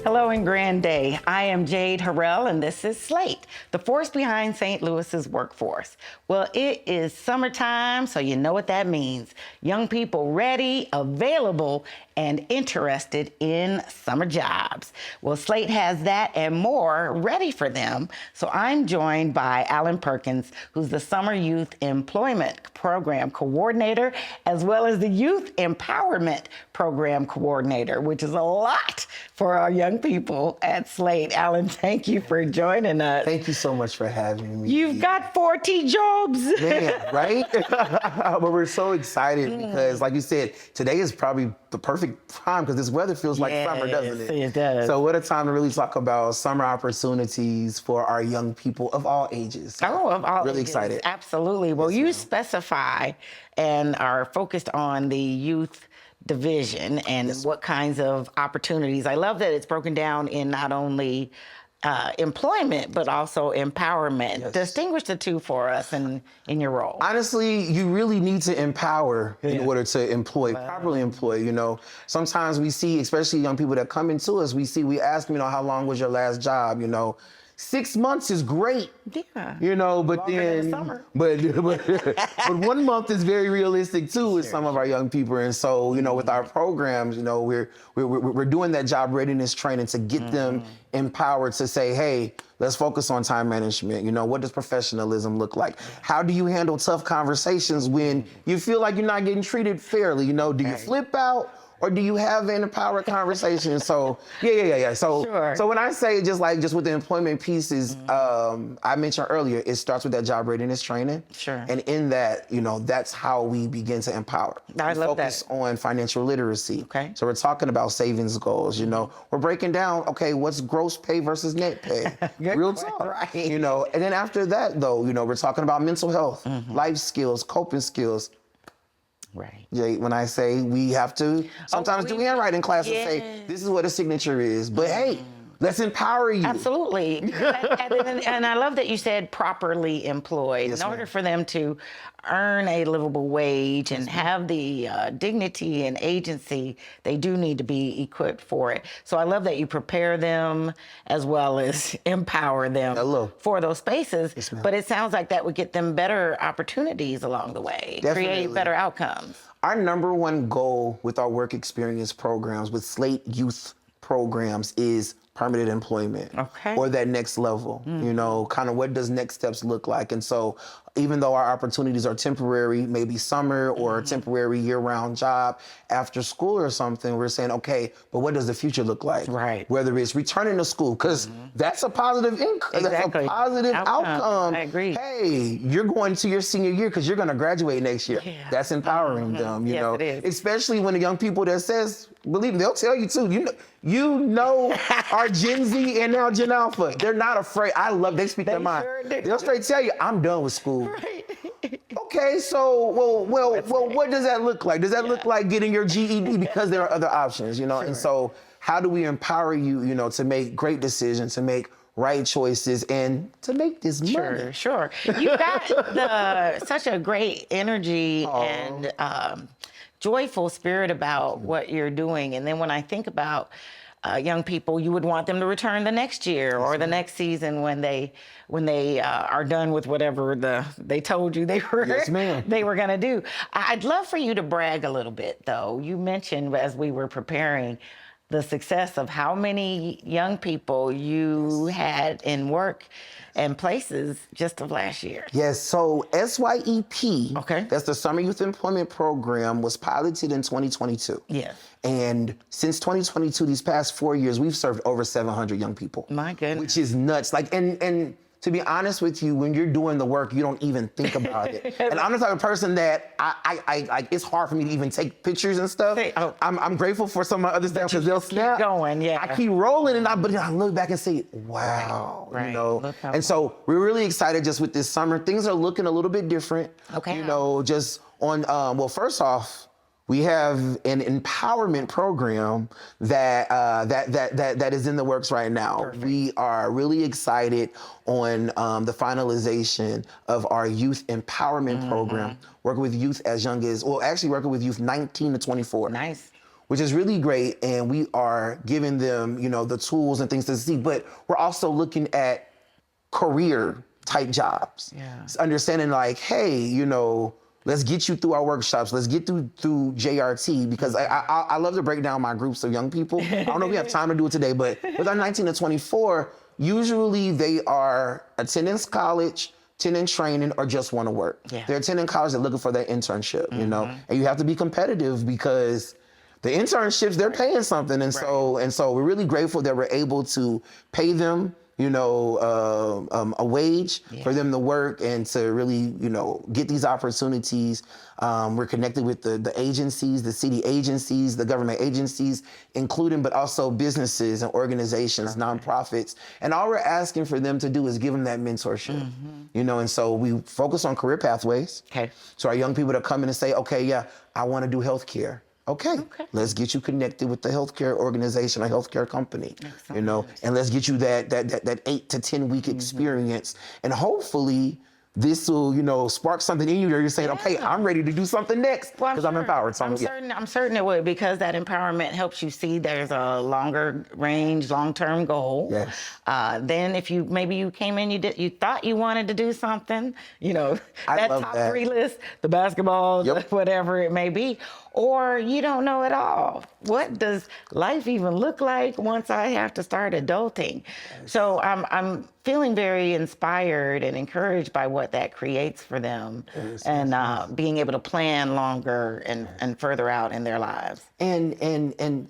Hello and grand day. I am Jade Harrell and this is Slate, the force behind St. Louis's workforce. Well, it is summertime, so you know what that means. Young people ready, available, and interested in summer jobs. Well, Slate has that and more ready for them. So I'm joined by Alan Perkins, who's the Summer Youth Employment Program Coordinator, as well as the Youth Empowerment Program Coordinator, which is a lot for our young people at Slate. Alan, thank you for joining us. Thank you so much for having me. You've got 40 jobs. Man, right? But we're so excited because, like you said, today is probably the perfect time because this weather feels like summer, doesn't it? It does. So what a time to really talk about summer opportunities for our young people of all ages. So of all really ages. excited. Absolutely. Well, Yes, you ma'am. specify and are focused on the youth division and what kinds of opportunities. I love that it's broken down in not only employment, but also empowerment. Yes. Distinguish the two for us in your role. Honestly, you really need to empower in order to properly employ, you know. Sometimes we see, especially young people that come into us, we ask them, you know, how long was your last job, you know. 6 months is great, Yeah. you know, but Longer than then, the summer. but 1 month is very realistic too with some of our young people. And so, you know, with our programs, you know, we're doing that job readiness training to get them empowered to say, hey, let's focus on time management. You know, what does professionalism look like? How do you handle tough conversations when you feel like you're not getting treated fairly? You know, do you flip out? Or do you have an empowered conversation? So, yeah. So, Sure. so when I say just with the employment pieces, I mentioned earlier, it starts with that job readiness training. Sure. And in that, you know, that's how we begin to empower. I We love that. focus on financial literacy. Okay. So we're talking about savings goals, you know. We're breaking down, okay, what's gross pay versus net pay? Good Real point, talk. right. You know, and then after that, though, you know, we're talking about mental health, life skills, coping skills. Right. Jay, when I say we have to sometimes do handwriting class and say, this is what a signature is. But hey, let's empower you. Absolutely. and I love that you said properly employed. Yes, in order ma'am. for them to earn a livable wage and have the dignity and agency, they do need to be equipped for it. So I love that you prepare them as well as empower them Hello. for those spaces. Yes, ma'am. But it sounds like that would get them better opportunities along the way, create Definitely. better outcomes. Our number one goal with our work experience programs, with Slate Youth programs, is permanent employment. Okay. Or that next level, you know, kind of what does next steps look like? And so even though our opportunities are temporary, maybe summer or a temporary year-round job after school or something, we're saying, okay, but what does the future look like? Right. Whether it's returning to school, because that's a positive income, that's Exactly. a positive outcome. I agree. Hey, you're going to your senior year because you're going to graduate next year. Yeah. That's empowering them, you Yes, know. it is. Especially when the young people that says, believe me, they'll tell you too. You know our Gen Z and now Gen Alpha. They're not afraid. They speak their mind. sure do. They'll straight tell you, I'm done with school. Right. Okay, so well, what does that look like? Does that look like getting your GED? Because there are other options, you know. And so, how do we empower you, you know, to make great decisions, to make right choices, and to make this money? Sure. You've got such a great energy and joyful spirit about what you're doing. And then when I think about young people, you would want them to return the next year or the next season when they are done with whatever they told you they were Yes, ma'am. they were going to do. I'd love for you to brag a little bit, though. You mentioned as we were preparing the success of how many young people you had in work and places just of last year. Yes, so SYEP, Okay. that's the Summer Youth Employment Program, was piloted in 2022. Yes. And since 2022, these past 4 years, we've served over 700 young people. My goodness. Which is nuts. Like, and to be honest with you, when you're doing the work, you don't even think about it. And I'm the type of person that I it's hard for me to even take pictures and stuff. I'm grateful for some of my other staff because they'll snap. going, yeah. I keep rolling, but I look back and say, wow, Right. you know. Look how And so we're really excited just with this summer. Things are looking a little bit different. Okay. You know, just on, well, first off, we have an empowerment program that is in the works right now. Perfect. We are really excited on the finalization of our youth empowerment program, working with youth as young as, well, actually working with youth 19 to 24. Nice. which is really great. And we are giving them, the tools and things to see, but we're also looking at career type jobs. Yeah. Understanding like, hey, let's get you through our workshops. Let's get through JRT, because I love to break down my groups of young people. I don't know if we have time to do it today, but with our 19 to 24, usually they are attending college, attending training, or just want to work. Yeah. They're attending college, they're looking for their internship, and you have to be competitive because the internships, they're paying something. And so we're really grateful that we're able to pay them a wage for them to work and to really, get these opportunities. We're connected with the agencies, the city agencies, the government agencies, including, but also businesses and organizations, nonprofits. And all we're asking for them to do is give them that mentorship, and so we focus on career pathways. Okay. So our young people that come in and say, okay, yeah, I want to do healthcare. Okay, let's get you connected with the healthcare organization, a healthcare company, and let's get you that 8 to 10 week experience, and hopefully this will, spark something in you where you're saying, okay, I'm ready to do something next because I'm empowered. So I'm certain it would, because that empowerment helps you see there's a longer range, long-term goal. Yes. Then if you came in, you thought you wanted to do something, I that love top that. 3 list, the basketball, whatever it may be, or you don't know at all. What does life even look like once I have to start adulting? Yes. So I'm feeling very inspired and encouraged by what that creates for them, and being able to plan longer and further out in their lives. And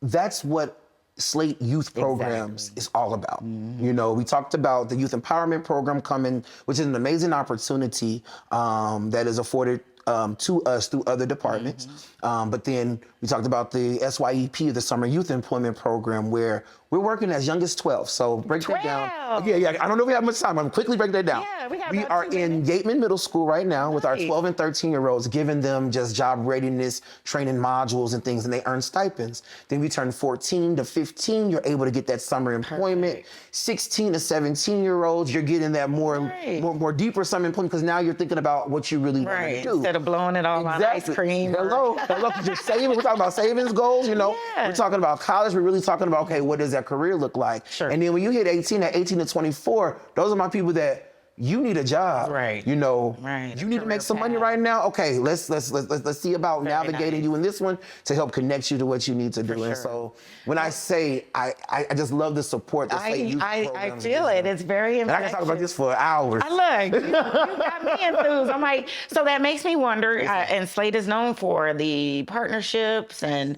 that's what Slate Youth Programs is all about. We talked about the Youth Empowerment Program coming, which is an amazing opportunity that is afforded to us through other departments. But then we talked about the SYEP, the Summer Youth Employment Program, where we're working as young as 12. So break that down. Yeah. I don't know if we have much time. I'm quickly breaking that down. Yeah, we are in Gateman Middle School right now with our 12 and 13-year-olds, giving them just job readiness, training modules and things, and they earn stipends. Then we turn 14 to 15, you're able to get that summer employment. 16 to 17-year-olds, you're getting that more deeper summer employment, because now you're thinking about what you really want to do. Instead of blowing it all on ice cream. Hello, you're saving. We're talking about savings goals, We're talking about college. We're really talking about, okay, what does that career look like? Sure. And then when you hit 18 to 24, those are my people that you need a job. Right. You Right. need to make some money right now. Okay, let's see about navigating you in this one to help connect you to what you need to do. And so when I say I just love the support that Slate Youth I feel it. It's very and I can talk about this for hours. Look, you got me enthused. I'm like, so that makes me wonder, and Slate is known for the partnerships and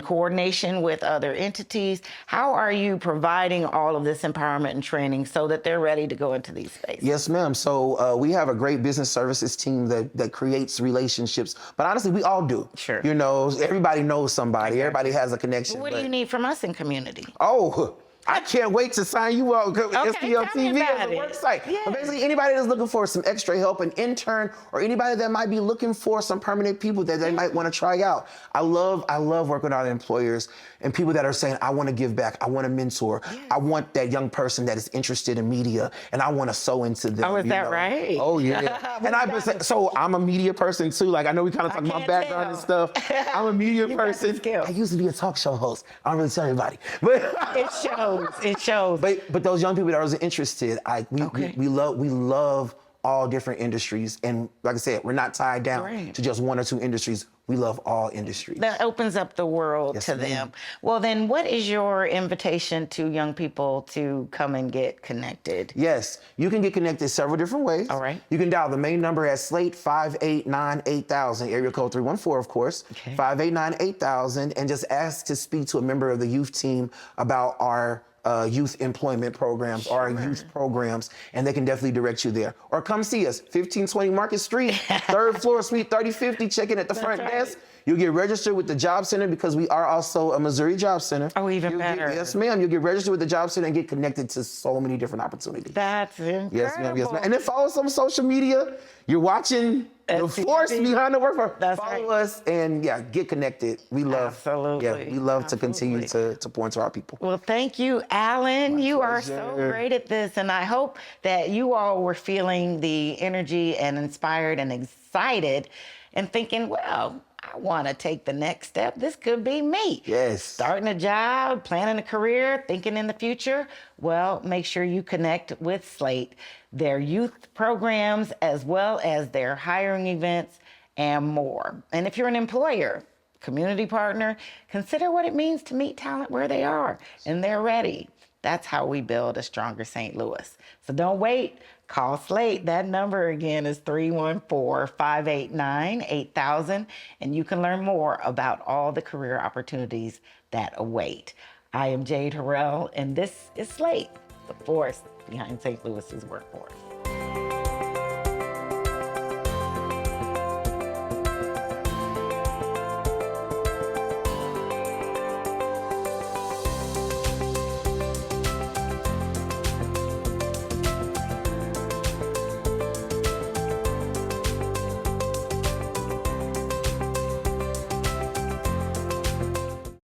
coordination with other entities. How are you providing all of this empowerment and training so that they're ready to go into these spaces? Yes, ma'am. So we have a great business services team that creates relationships. But honestly, we all do. Sure. Everybody knows somebody. Everybody has a connection. What do you need from us in community? Oh, I can't wait to sign you up. SPL TV about is a it. work site. Yeah. But basically, anybody that's looking for some extra help, an intern, or anybody that might be looking for some permanent people that they might want to try out. I love working with our employers and people that are saying, I want to give back. I want to mentor. Yeah. I want that young person that is interested in media, and I want to sow into them. Oh, is that right? Oh, yeah. And so I'm a media person too. Like, I know we kind of talk about background and stuff. I'm a media person. I used to be a talk show host. I don't really tell everybody. But it shows. It shows. But those young people that are interested, we love all different industries. And like I said, we're not tied down to just one or two industries. We love all industries. That opens up the world to them. Well, then what is your invitation to young people to come and get connected? Yes, you can get connected several different ways. All right. You can dial the main number at Slate 589-8000, area code 314, of course, 589-8000, and just ask to speak to a member of the youth team about our youth employment programs, or our youth programs, and they can definitely direct you there. Or come see us, 1520 Market Street, 3rd floor, suite 3050, check in at the front desk. You'll get registered with the Job Center, because we are also a Missouri Job Center. Oh, even better. Yes, ma'am. You'll get registered with the Job Center and get connected to so many different opportunities. That's incredible. Yes, ma'am. Yes, ma'am. And then follow us on social media. You're watching the force behind the work. Follow us and get connected. We love, Absolutely. We love to continue to pour into our people. Well, thank you, Alan. You are so great at this, and I hope that you all were feeling the energy and inspired and excited and thinking, well, I I want to take the next step. This could be me. Yes. Starting a job, planning a career, thinking in the future. Well, make sure you connect with Slate, their youth programs, as well as their hiring events and more. And if you're an employer, community partner, consider what it means to meet talent where they are and they're ready. That's how we build a stronger St. Louis. So don't wait. Call Slate. That number again is 314-589-8000, and you can learn more about all the career opportunities that await. I am Jade Harrell, and this is Slate, the force behind St. Louis's workforce.